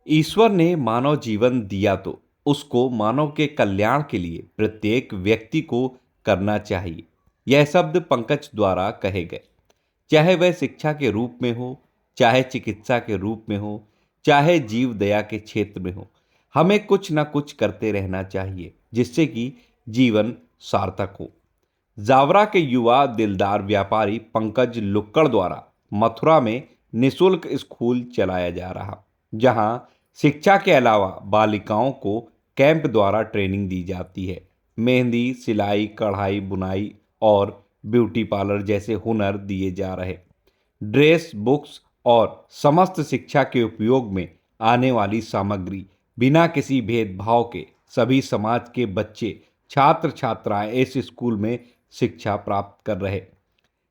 ईश्वर ने मानव जीवन दिया तो उसको मानव के कल्याण के लिए प्रत्येक व्यक्ति को करना चाहिए। यह शब्द पंकज द्वारा कहे गए। चाहे वह शिक्षा के रूप में हो, चाहे चिकित्सा के रूप में हो, चाहे जीव दया के क्षेत्र में हो, हमें कुछ ना कुछ करते रहना चाहिए जिससे कि जीवन सार्थक हो। जावरा के युवा दिलदार व्यापारी पंकज लुक्कड़ द्वारा मथुरा में निशुल्क स्कूल चलाया जा रहा, जहां शिक्षा के अलावा बालिकाओं को कैंप द्वारा ट्रेनिंग दी जाती है। मेहंदी, सिलाई, कढ़ाई, बुनाई और ब्यूटी पार्लर जैसे हुनर दिए जा रहे। ड्रेस, बुक्स और समस्त शिक्षा के उपयोग में आने वाली सामग्री बिना किसी भेदभाव के सभी समाज के बच्चे, छात्र छात्राएं इस स्कूल में शिक्षा प्राप्त कर रहे।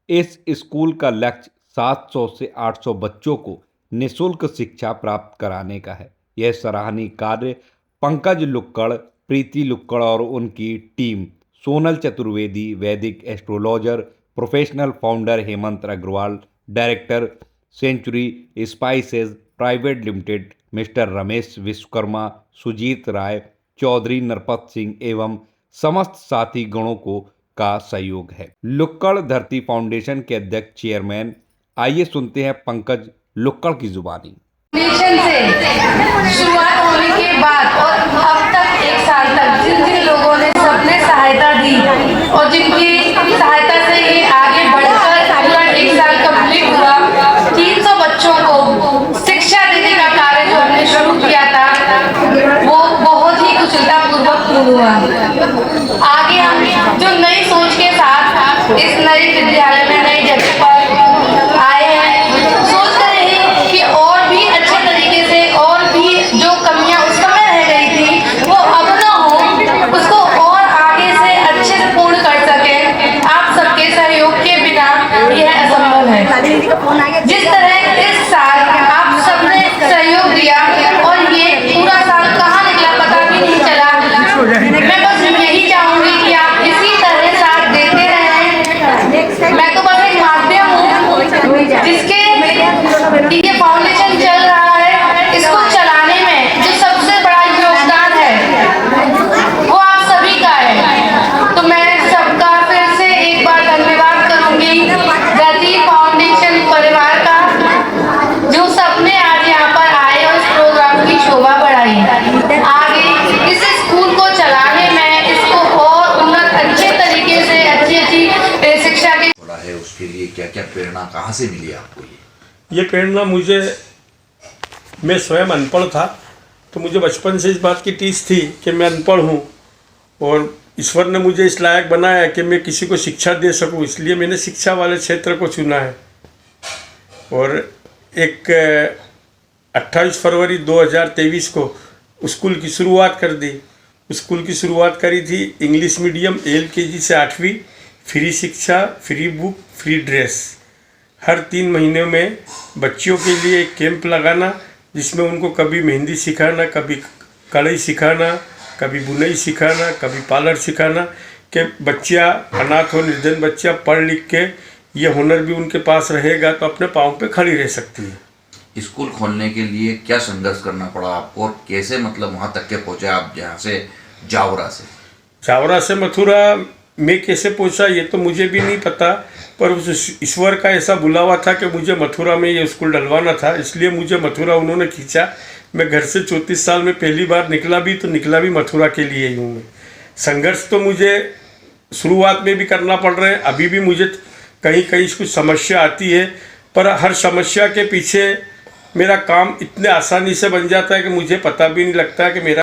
इस स्कूल का लक्ष्य 700 से 800 बच्चों को निःशुल्क शिक्षा प्राप्त कराने का है। यह सराहनीय कार्य पंकज लुक्कड़, प्रीति लुक्कड़ और उनकी team, Sonal Chaturvedi, Vedic astrologer, professional founder Hemant Agarwal, director century spices private limited mister Ramesh Vishwakarma, Sujit Rai, Chaudhary Narpat Singh एवं समस्त साथी गणों को का सहयोग है। लुक्कड़ धरती फाउंडेशन के अध्यक्ष चेयरमैन, आइए सुनते हैं पंकज लुक्कड़ की जुबानी। से शुरुआत होने के बाद और अब तक 1 साल तक जिन जिन लोगों ने सबने सहायता दी और जिनकी सहायता से ये आगे बढ़कर पूरा 1 साल कंप्लीट हुआ, 300 बच्चों को शिक्षा देने का कार्य जो हमने शुरू किया था वो बहुत ही कुशलतापूर्वक हुआ। आगे हम जो नई सोच के साथ इस नए विद्यालय में नई जगह पर आए हैं, सोच रहे हैं कि और भी अच्छे तरीके से और भी जो कमियां उस समय रह गई थी वो अब ना हो, उसको और आगे से अच्छे से पूर्ण कर सके। आप सबके सहयोग के बिना यह असंभव है। जिस तरह इस साल आप सबने सहयोग दिया और ये पूरा साल कहाँ निकला पता भी नहीं चला, मैं बस यही चाहूंगी कि आप इसी तरह साथ देते रहें। मैं तो बस एक माध्यम हूँ जिसके ये फाउंडेशन चल रहा है। इसको चलाने में जो सबसे बड़ा योगदान है वो आप सभी का है। तो मैं सबका फिर से एक बार धन्यवाद करूंगी धरती फाउंडेशन परिवार का, जो सबने आज यहाँ पर आए और इस प्रोग्राम की शोभा बढ़ाई। आगे इस स्कूल को चलाने में इसको और उन्नत अच्छे तरीके से अच्छी शिक्षा की है, उसके लिए क्या क्या प्रेरणा कहाँ से मिली आपको? ये प्रेरणा मैं स्वयं अनपढ़ था, तो मुझे बचपन से इस बात की टीस थी कि मैं अनपढ़ हूँ और ईश्वर ने मुझे इस लायक बनाया कि मैं किसी को शिक्षा दे सकूँ, इसलिए मैंने शिक्षा वाले क्षेत्र को चुना है। और एक 28 फरवरी 2023 को स्कूल की शुरुआत कर दी। स्कूल की शुरुआत करी थी इंग्लिश मीडियम LKG से 8वीं, फ्री शिक्षा, फ्री बुक, फ्री ड्रेस। हर 3 महीने में बच्चियों के लिए एक कैंप लगाना, जिसमें उनको कभी मेहंदी सिखाना, कभी कढ़ाई सिखाना, कभी बुनाई सिखाना, कभी पार्लर सिखाना, कि बच्चियाँ अनाथ और निर्धन बच्चियाँ पढ़ लिख के ये हुनर भी उनके पास रहेगा तो अपने पाँव पे खड़ी रह सकती है। स्कूल खोलने के लिए क्या संघर्ष करना पड़ा आपको और कैसे मतलब वहाँ तक के पहुँचे आप, जहाँ से जावरा से मथुरा मैं कैसे पहुँचा ये तो मुझे भी नहीं पता, पर उस ईश्वर का ऐसा बुलावा था कि मुझे मथुरा में ये स्कूल डलवाना था, इसलिए मुझे मथुरा उन्होंने खींचा। मैं घर से 34 साल में पहली बार निकला भी मथुरा के लिए ही हूँ। मैं संघर्ष तो मुझे शुरुआत में भी करना पड़ रहा है, अभी भी मुझे कहीं कहीं कुछ समस्या आती है, पर हर समस्या के पीछे मेरा काम इतने आसानी से बन जाता है कि मुझे पता भी नहीं लगता है कि मेरा